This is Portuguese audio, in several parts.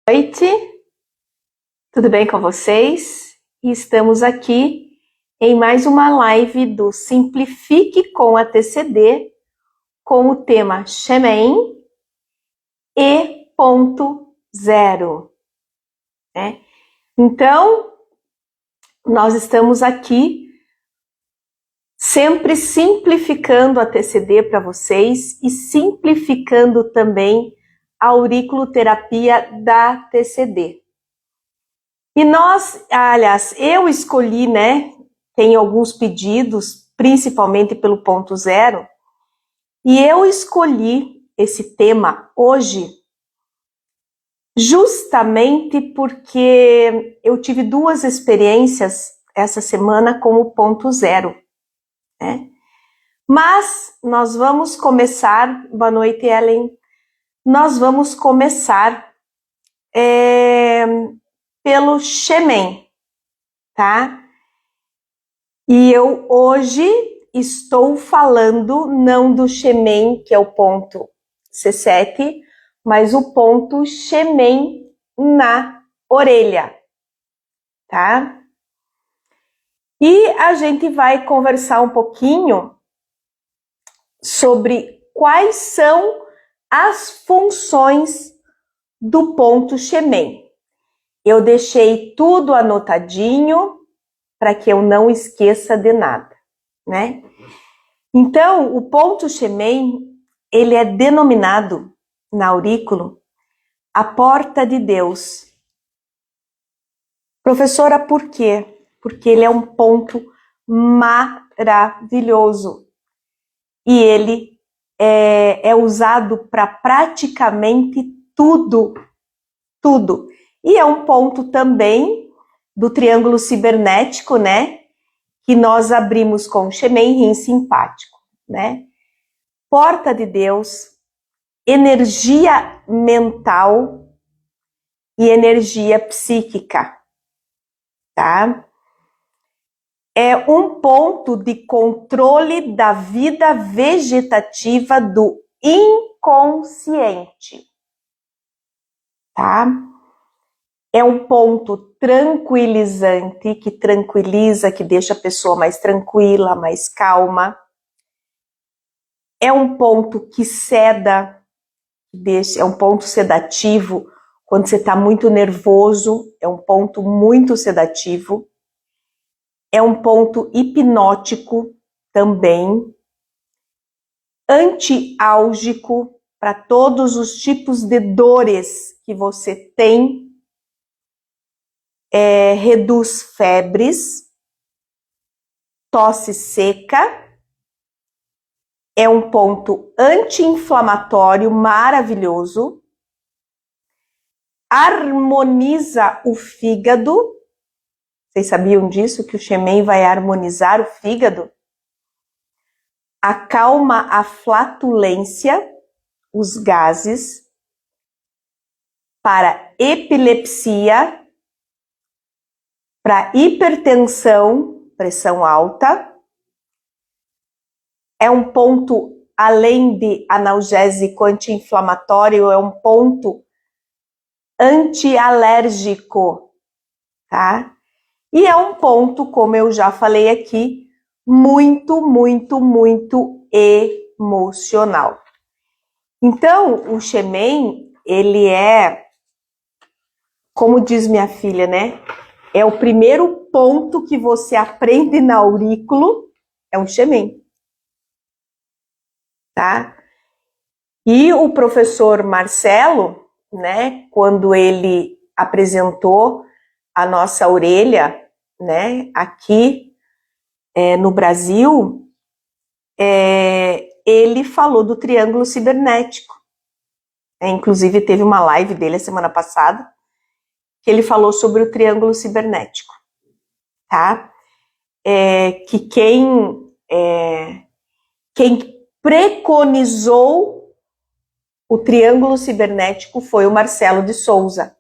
Noite, tudo bem com vocês? Estamos aqui em mais uma live do Simplifique com a TCD, com o tema Shemen E.0, né? Então, nós estamos aqui sempre simplificando a TCD para vocês e simplificando também a auriculoterapia da TCD. E eu escolhi, né, tem alguns pedidos, principalmente pelo ponto zero, e eu escolhi esse tema hoje justamente porque eu tive duas experiências essa semana com o ponto zero, né? Mas nós vamos começar, boa noite, Ellen, nós vamos começar pelo Shemen, tá? E eu hoje estou falando não do Shemen, que é o ponto C7, mas o ponto Shemen na orelha, tá? E a gente vai conversar um pouquinho sobre quais são as funções do ponto Shemen. Eu deixei tudo anotadinho para que eu não esqueça de nada, né? Então, o ponto Shemen, ele é denominado na aurículo a porta de Deus. Professora, por quê? Porque ele é um ponto maravilhoso e ele é usado para praticamente tudo. E é um ponto também do triângulo cibernético, né? Que nós abrimos com Shemen, rim simpático, né? Porta de Deus, energia mental e energia psíquica, tá? É um ponto de controle da vida vegetativa do inconsciente, tá? É um ponto tranquilizante, que tranquiliza, que deixa a pessoa mais tranquila, mais calma. É um ponto que seda, é um ponto sedativo, quando você está muito nervoso, é um ponto muito sedativo. É um ponto hipnótico também. Antiálgico para todos os tipos de dores que você tem. Reduz febres, tosse seca, é um ponto anti-inflamatório maravilhoso, harmoniza o fígado. Vocês sabiam disso, que o Shemen vai harmonizar o fígado? Acalma a flatulência, os gases, para epilepsia, para hipertensão, pressão alta. É um ponto, além de analgésico, anti-inflamatório, é um ponto antialérgico, tá? E é um ponto, como eu já falei aqui, muito emocional. Então, o Shemen, ele é, como diz minha filha, né? É o primeiro ponto que você aprende na aurículo, é um Shemen, tá? E o professor Marcelo, né, quando ele apresentou a nossa orelha, né, aqui no Brasil, ele falou do triângulo cibernético. Inclusive teve uma live dele a semana passada, que ele falou sobre o triângulo cibernético, tá? Que quem preconizou o triângulo cibernético foi o Marcelo de Souza,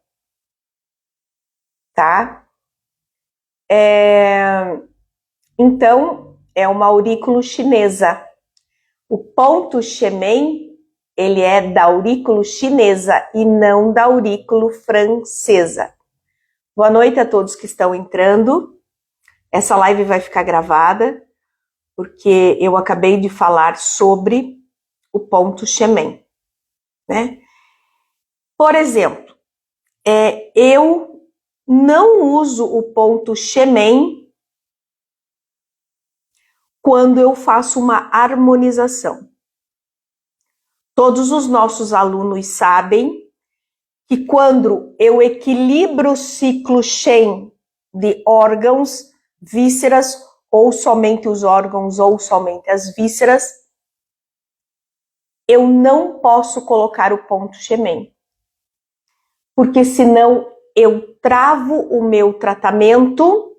tá? Então, é uma aurículo chinesa. O ponto Shemen, ele é da aurículo chinesa e não da aurículo francesa. Boa noite a todos que estão entrando. Essa live vai ficar gravada, porque eu acabei de falar sobre o ponto Shemen, né? Por exemplo, eu não uso o ponto Shemen quando eu faço uma harmonização. Todos os nossos alunos sabem que quando eu equilibro o ciclo Shen de órgãos, vísceras, ou somente os órgãos, ou somente as vísceras, eu não posso colocar o ponto Shemen. Porque senão eu travo o meu tratamento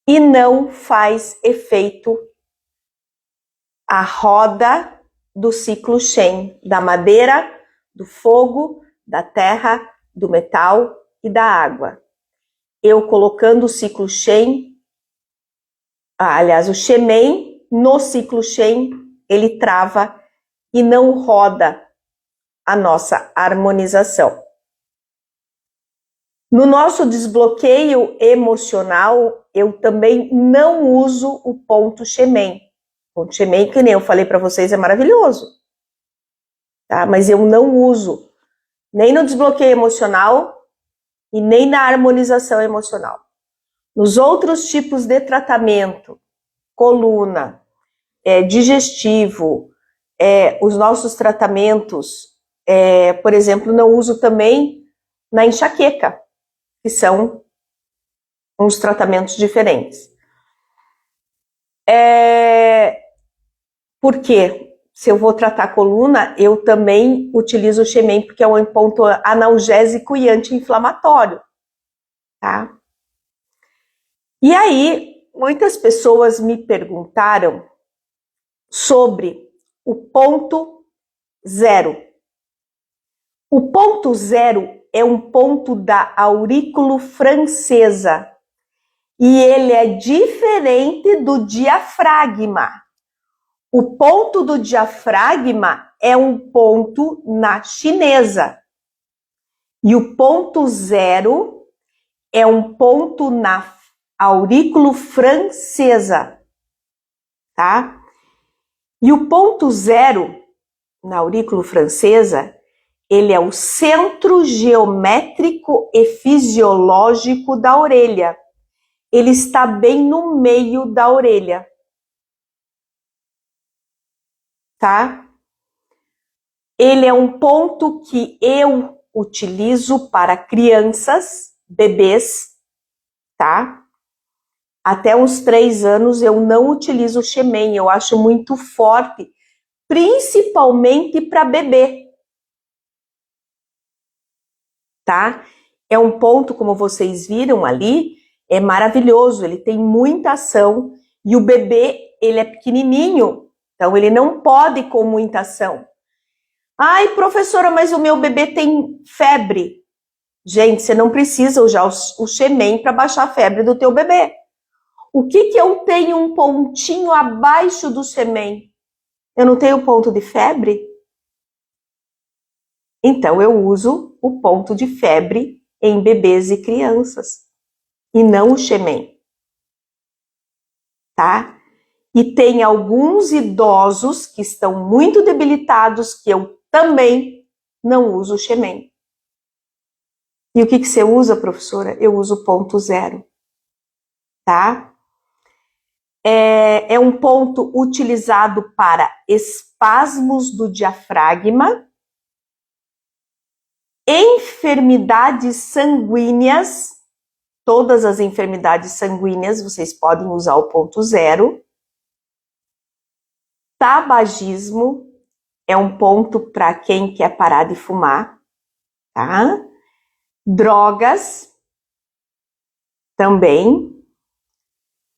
e não faz efeito a roda do ciclo Shen, da madeira, do fogo, da terra, do metal e da água. Eu colocando o ciclo Shen, o Shemen no ciclo Shen, ele trava e não roda a nossa harmonização. No nosso desbloqueio emocional, eu também não uso o ponto Shemen. O ponto Shemen, que nem eu falei para vocês, é maravilhoso. Tá? Mas eu não uso nem no desbloqueio emocional e nem na harmonização emocional. Nos outros tipos de tratamento, coluna, digestivo, os nossos tratamentos, por exemplo, não uso também na enxaqueca, que são uns tratamentos diferentes. Por quê? Se eu vou tratar a coluna, eu também utilizo o Shemen, porque é um ponto analgésico e anti-inflamatório, tá? E aí, muitas pessoas me perguntaram sobre o ponto zero. O ponto zero é um ponto da aurículo francesa e ele é diferente do diafragma. O ponto do diafragma é um ponto na chinesa e o ponto zero é um ponto na aurículo francesa, tá? E o ponto zero na aurículo francesa, ele é o centro geométrico e fisiológico da orelha. Ele está bem no meio da orelha. Tá? Ele é um ponto que eu utilizo para crianças, bebês, tá? Até uns 3 anos eu não utilizo o Shemen, eu acho muito forte, principalmente para bebê. Tá? É um ponto, como vocês viram ali, é maravilhoso, ele tem muita ação e o bebê, ele é pequenininho, então ele não pode com muita ação. Ai, professora, mas o meu bebê tem febre. Gente, você não precisa usar o Shemen para baixar a febre do teu bebê. O que eu tenho um pontinho abaixo do Shemen? Eu não tenho ponto de febre? Então eu uso o ponto de febre em bebês e crianças e não o Shemen, tá? E tem alguns idosos que estão muito debilitados que eu também não uso o Shemen. E o que você usa, professora? Eu uso o ponto zero, tá? É um ponto utilizado para espasmos do diafragma, enfermidades sanguíneas, todas as enfermidades sanguíneas vocês podem usar o ponto zero. Tabagismo é um ponto para quem quer parar de fumar, tá? Drogas também.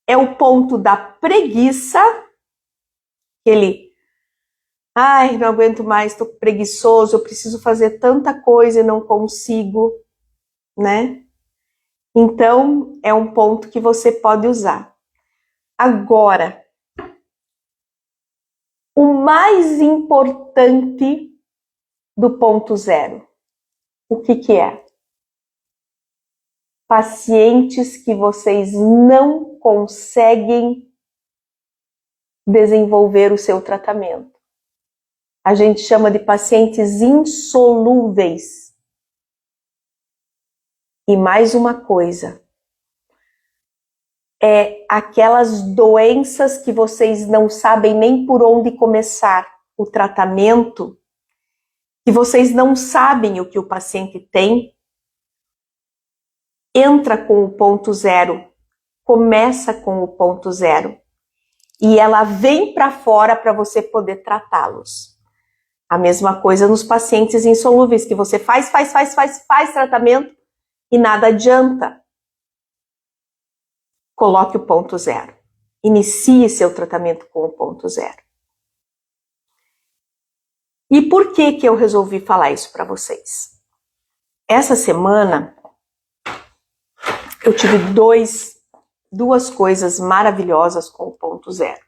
É o ponto da preguiça, ai, não aguento mais, tô preguiçoso, eu preciso fazer tanta coisa e não consigo, né? Então, é um ponto que você pode usar. Agora, o mais importante do ponto zero. O que é? Pacientes que vocês não conseguem desenvolver o seu tratamento. A gente chama de pacientes insolúveis. E mais uma coisa, aquelas doenças que vocês não sabem nem por onde começar o tratamento, que vocês não sabem o que o paciente tem, entra com o ponto zero, começa com o ponto zero, e ela vem para fora para você poder tratá-los. A mesma coisa nos pacientes insolúveis, que você faz tratamento e nada adianta. Coloque o ponto zero. Inicie seu tratamento com o ponto zero. E por que eu resolvi falar isso para vocês? Essa semana eu tive duas coisas maravilhosas com o ponto zero.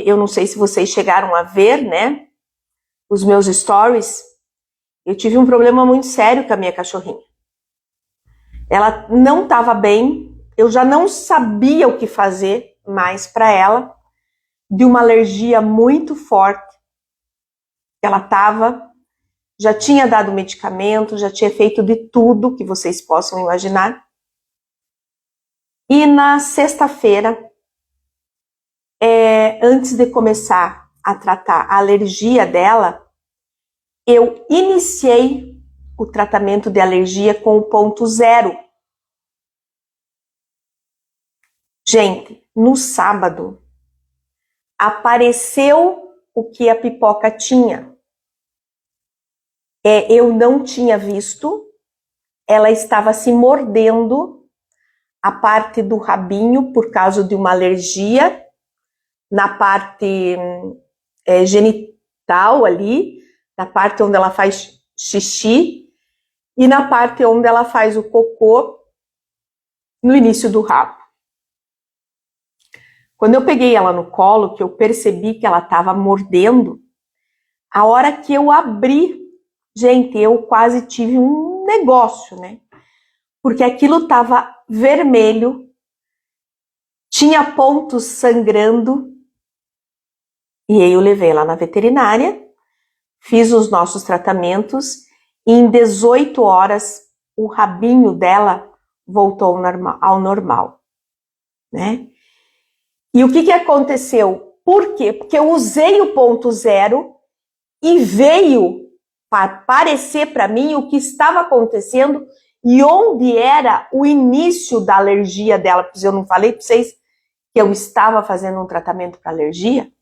Eu não sei se vocês chegaram a ver, né, os meus stories. Eu tive um problema muito sério com a minha cachorrinha. Ela não estava bem, eu já não sabia o que fazer mais para ela, de uma alergia muito forte. Ela já tinha dado medicamento, já tinha feito de tudo que vocês possam imaginar. E na sexta-feira, antes de começar a tratar a alergia dela, eu iniciei o tratamento de alergia com o ponto zero. Gente, no sábado, apareceu o que a Pipoca tinha. Eu não tinha visto, ela estava se mordendo a parte do rabinho por causa de uma alergia, na parte genital ali, na parte onde ela faz xixi e na parte onde ela faz o cocô no início do rabo. Quando eu peguei ela no colo, que eu percebi que ela estava mordendo, a hora que eu abri, gente, eu quase tive um negócio, né? Porque aquilo estava vermelho, tinha pontos sangrando, e aí eu levei ela na veterinária, fiz os nossos tratamentos, e em 18 horas o rabinho dela voltou ao normal, né? E o que aconteceu? Por quê? Porque eu usei o ponto zero e veio para aparecer para mim o que estava acontecendo e onde era o início da alergia dela. Porque eu não falei para vocês que eu estava fazendo um tratamento para alergia?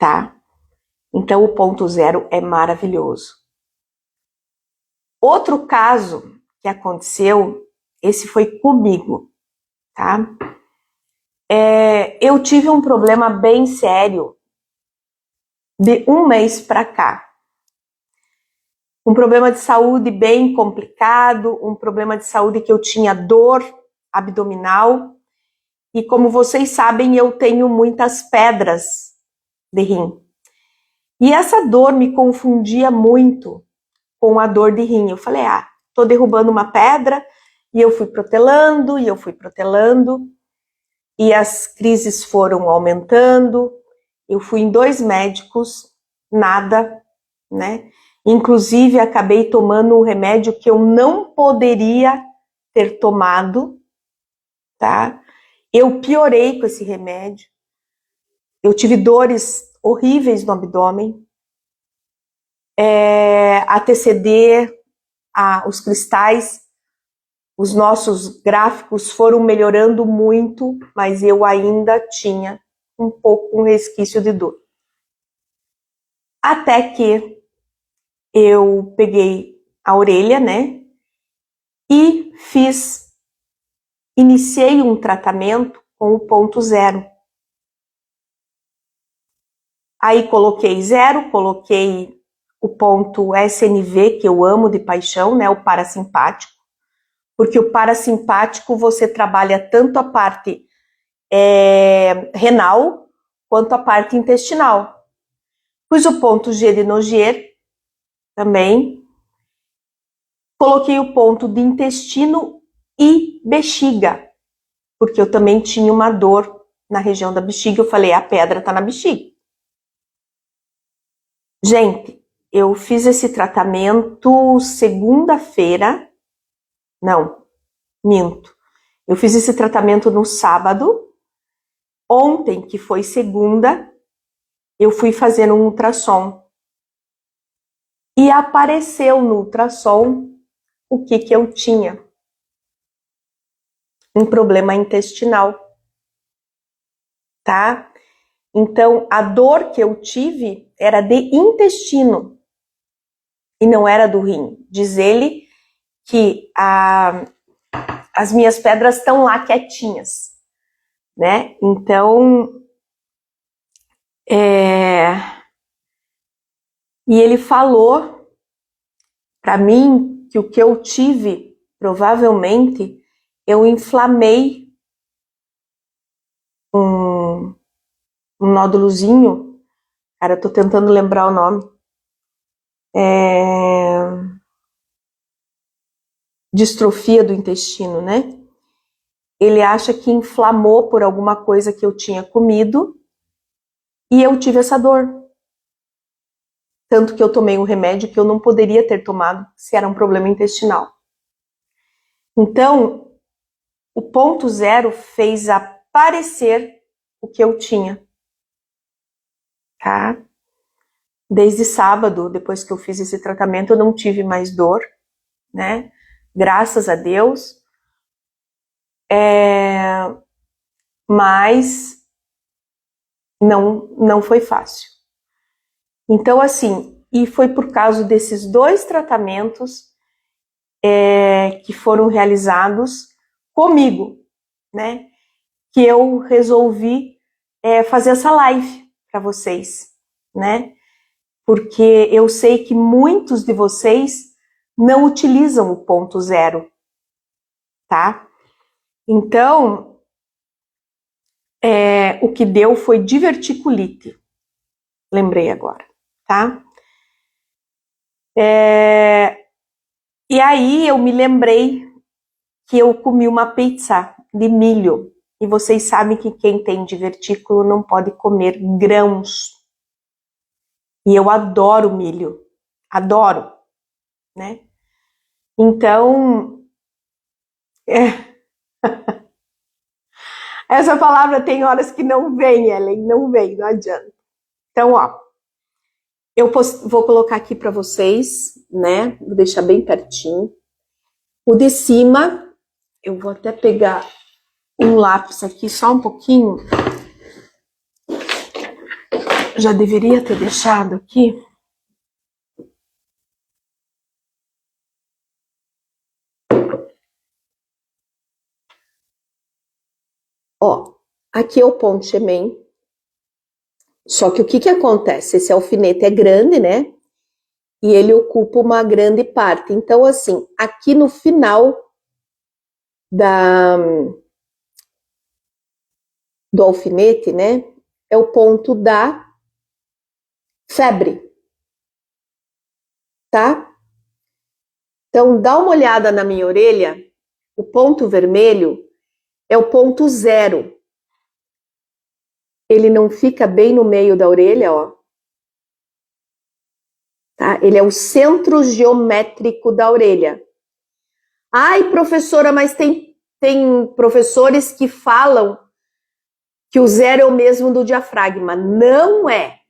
Tá? Então o ponto zero é maravilhoso. Outro caso que aconteceu, esse foi comigo, tá? Eu tive um problema bem sério de um mês para cá. Um problema de saúde bem complicado, um problema de saúde que eu tinha dor abdominal. E como vocês sabem, eu tenho muitas pedras de rim. E essa dor me confundia muito com a dor de rim. Eu falei, tô derrubando uma pedra, e eu fui protelando, e as crises foram aumentando. Eu fui em 2 médicos, nada, né? Inclusive, acabei tomando um remédio que eu não poderia ter tomado, tá? Eu piorei com esse remédio. Eu tive dores horríveis no abdômen. A TCD, os cristais, os nossos gráficos foram melhorando muito, mas eu ainda tinha um resquício de dor. Até que eu peguei a orelha, né, e iniciei um tratamento com o ponto zero. Aí coloquei zero, coloquei o ponto SNV, que eu amo de paixão, né, o parasimpático, porque o parasimpático você trabalha tanto a parte renal quanto a parte intestinal. Pus o ponto G de Nogier também. Coloquei o ponto de intestino e bexiga, porque eu também tinha uma dor na região da bexiga. Eu falei, a pedra tá na bexiga. Gente, eu fiz esse tratamento segunda-feira. Não, minto. Eu fiz esse tratamento no sábado. Ontem, que foi segunda, eu fui fazer um ultrassom. E apareceu no ultrassom o que eu tinha. Um problema intestinal. Tá? Então, a dor que eu tive era de intestino e não era do rim. Diz ele que as minhas pedras estão lá quietinhas, né? Então, e ele falou para mim que o que eu tive, provavelmente, eu inflamei um nódulozinho. Cara, eu tô tentando lembrar o nome. Distrofia do intestino, né? Ele acha que inflamou por alguma coisa que eu tinha comido e eu tive essa dor. Tanto que eu tomei um remédio que eu não poderia ter tomado se era um problema intestinal. Então, o ponto zero fez aparecer o que eu tinha. Tá? Desde sábado, depois que eu fiz esse tratamento, eu não tive mais dor, né? Graças a Deus. Mas não foi fácil. Então, assim, e foi por causa desses 2 tratamentos que foram realizados comigo, né? Que eu resolvi fazer essa live para vocês, né? Porque eu sei que muitos de vocês não utilizam o ponto zero, tá? Então, o que deu foi diverticulite. Lembrei agora, tá? E aí eu me lembrei que eu comi uma pizza de milho. E vocês sabem que quem tem divertículo não pode comer grãos. E eu adoro milho. Adoro, né? Então, essa palavra tem horas que não vem, Ellen, não vem, não adianta. Então, ó, eu vou colocar aqui para vocês, né? Vou deixar bem pertinho. O de cima, eu vou até pegar um lápis aqui, só um pouquinho. Já deveria ter deixado aqui. Ó, aqui é o ponto Chemin. Só que o que acontece? Esse alfinete é grande, né? E ele ocupa uma grande parte. Então, assim, aqui no final do alfinete, né? É o ponto da febre. Tá? Então, dá uma olhada na minha orelha. O ponto vermelho é o ponto zero. Ele não fica bem no meio da orelha, ó. Tá? Ele é o centro geométrico da orelha. Ai, professora, mas tem professores que falam que o zero é o mesmo do diafragma. Não é.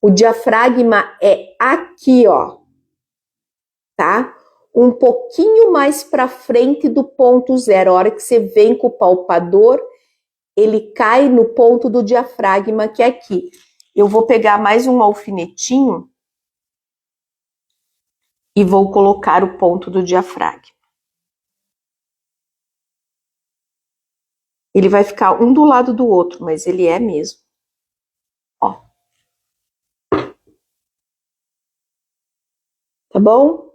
O diafragma é aqui, ó. Tá? Um pouquinho mais para frente do ponto zero. A hora que você vem com o palpador, ele cai no ponto do diafragma, que é aqui. Eu vou pegar mais um alfinetinho e vou colocar o ponto do diafragma. Ele vai ficar um do lado do outro, mas ele é mesmo. Ó. Tá bom?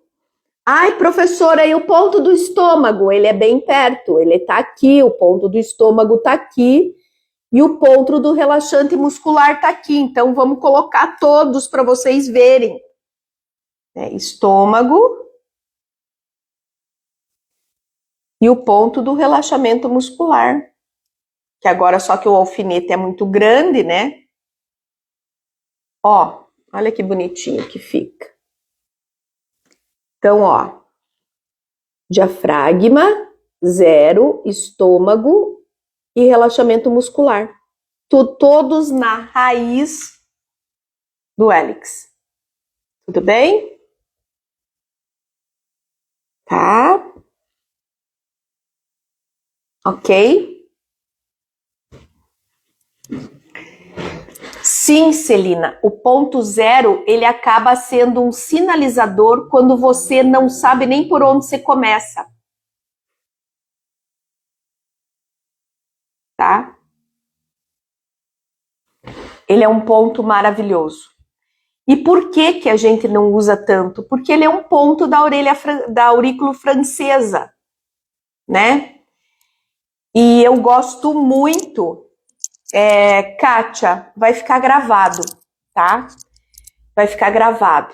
Ai, professora, e o ponto do estômago? Ele é bem perto, ele tá aqui, o ponto do estômago tá aqui e o ponto do relaxante muscular tá aqui. Então, vamos colocar todos para vocês verem. Estômago e o ponto do relaxamento muscular. Que agora só que o alfinete é muito grande, né? Ó, olha que bonitinho que fica. Então, ó, diafragma, 0, estômago e relaxamento muscular. Todos na raiz do hélix. Tudo bem? Tá? Ok? Sim, Celina, o ponto 0, ele acaba sendo um sinalizador quando você não sabe nem por onde você começa. Tá? Ele é um ponto maravilhoso. E por que que a gente não usa tanto? Porque ele é um ponto da orelha da aurícula francesa, né? E eu gosto muito, Kátia, vai ficar gravado, tá? Vai ficar gravado.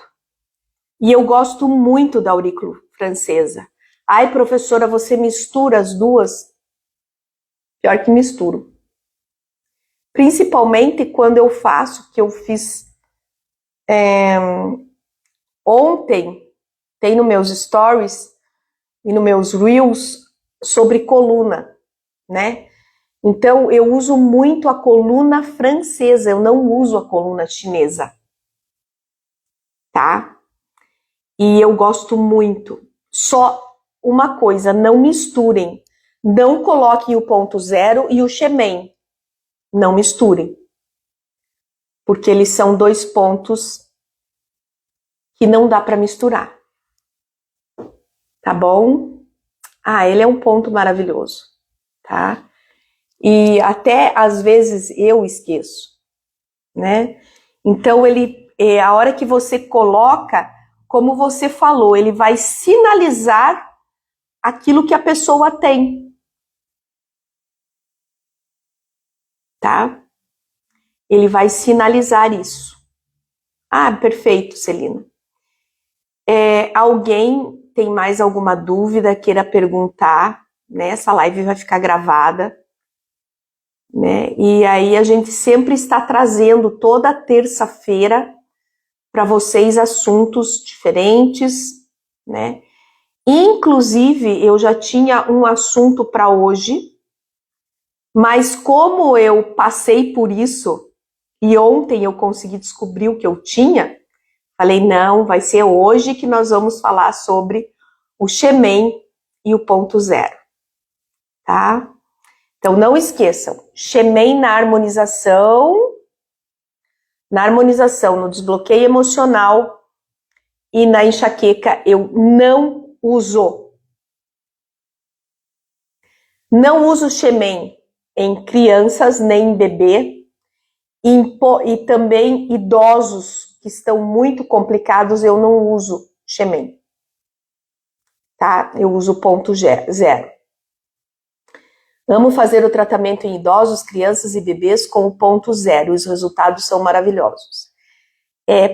E eu gosto muito da aurícula francesa. Ai, professora, você mistura as duas? Pior que misturo. Principalmente quando eu faço, que eu fiz ontem, tem nos meus stories e nos meus reels sobre coluna, né? Então, eu uso muito a coluna francesa, eu não uso a coluna chinesa, tá? E eu gosto muito. Só uma coisa, não misturem. Não coloquem o ponto 0 e o Shemen. Não misturem. Porque eles são dois pontos que não dá para misturar. Tá bom? Ah, ele é um ponto maravilhoso, tá? E até às vezes eu esqueço, né? Então a hora que você coloca, como você falou, ele vai sinalizar aquilo que a pessoa tem, tá? Ele vai sinalizar isso. Ah, perfeito, Celina. Alguém tem mais alguma dúvida, queira perguntar, né? Essa live vai ficar gravada, né? E aí a gente sempre está trazendo toda terça-feira para vocês assuntos diferentes, né? Inclusive, eu já tinha um assunto para hoje, mas como eu passei por isso e ontem eu consegui descobrir o que eu tinha, falei, não, vai ser hoje que nós vamos falar sobre o Shemen e o ponto 0, tá? Então, não esqueçam, Shemen na harmonização, no desbloqueio emocional e na enxaqueca eu não uso. Não uso Shemen em crianças nem em bebê e também idosos que estão muito complicados, eu não uso Shemen. Tá? Eu uso ponto 0. Amo fazer o tratamento em idosos, crianças e bebês com o ponto 0. Os resultados são maravilhosos.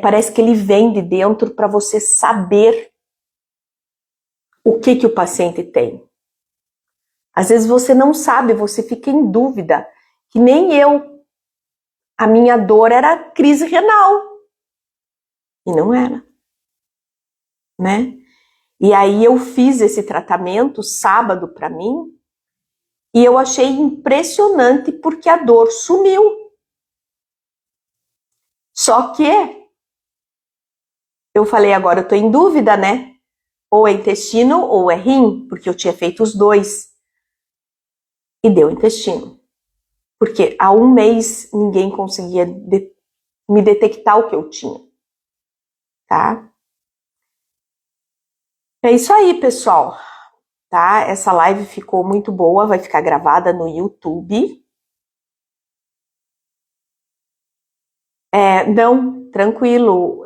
Parece que ele vem de dentro para você saber o que o paciente tem. Às vezes você não sabe, você fica em dúvida, que nem eu. A minha dor era crise renal. E não era. Né? E aí eu fiz esse tratamento sábado para mim e eu achei impressionante porque a dor sumiu. Só que eu falei, agora eu tô em dúvida, né? Ou é intestino ou é rim, porque eu tinha feito os dois. E deu intestino. Porque há um mês ninguém conseguia me detectar o que eu tinha. Tá? É isso aí, pessoal. Tá? Essa live ficou muito boa, vai ficar gravada no YouTube. Não, tranquilo,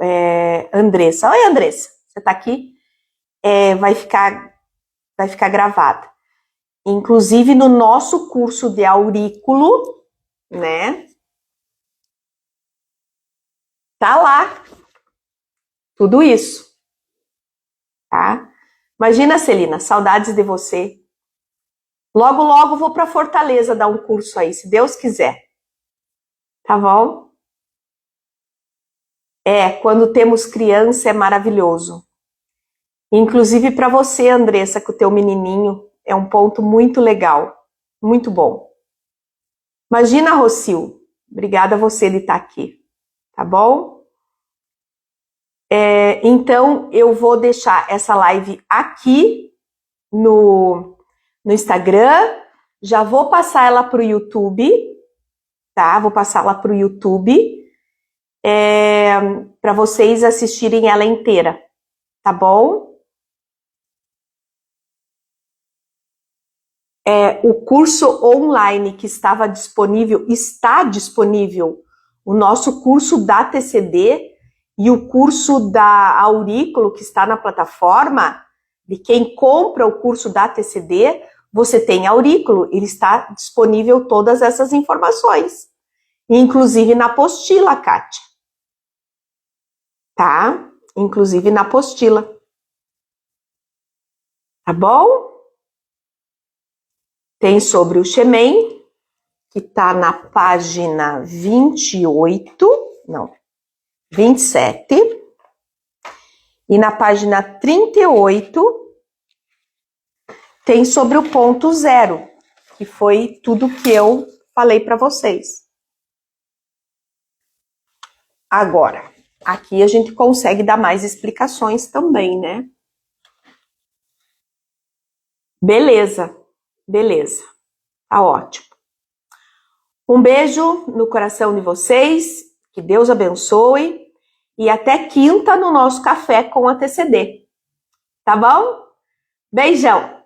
Andressa. Oi, Andressa, você tá aqui? vai ficar gravada. Inclusive no nosso curso de aurículo, né? Tá lá tudo isso, tá? Imagina, Celina, saudades de você. Logo, logo vou para Fortaleza dar um curso aí, se Deus quiser. Tá bom? Quando temos criança é maravilhoso. Inclusive para você, Andressa, com o teu menininho, é um ponto muito legal, muito bom. Imagina, Rocio, obrigada a você de estar aqui, tá bom? Então, eu vou deixar essa live aqui no Instagram, já vou passar ela para o YouTube, tá? Vou passar ela para o YouTube, para vocês assistirem ela inteira, tá bom? O curso online que estava disponível, está disponível o nosso curso da TCD e o curso da Aurículo, que está na plataforma, de quem compra o curso da TCD, você tem Aurículo, ele está disponível todas essas informações, inclusive na apostila, Kátia. Tá? Inclusive na apostila. Tá bom? Tem sobre o Xemém, que está na página 27. E na página 38, tem sobre o ponto zero, que foi tudo que eu falei para vocês. Agora, aqui a gente consegue dar mais explicações também, né? Beleza. Tá ótimo. Um beijo no coração de vocês, que Deus abençoe e até quinta no nosso café com a TCD. Tá bom? Beijão!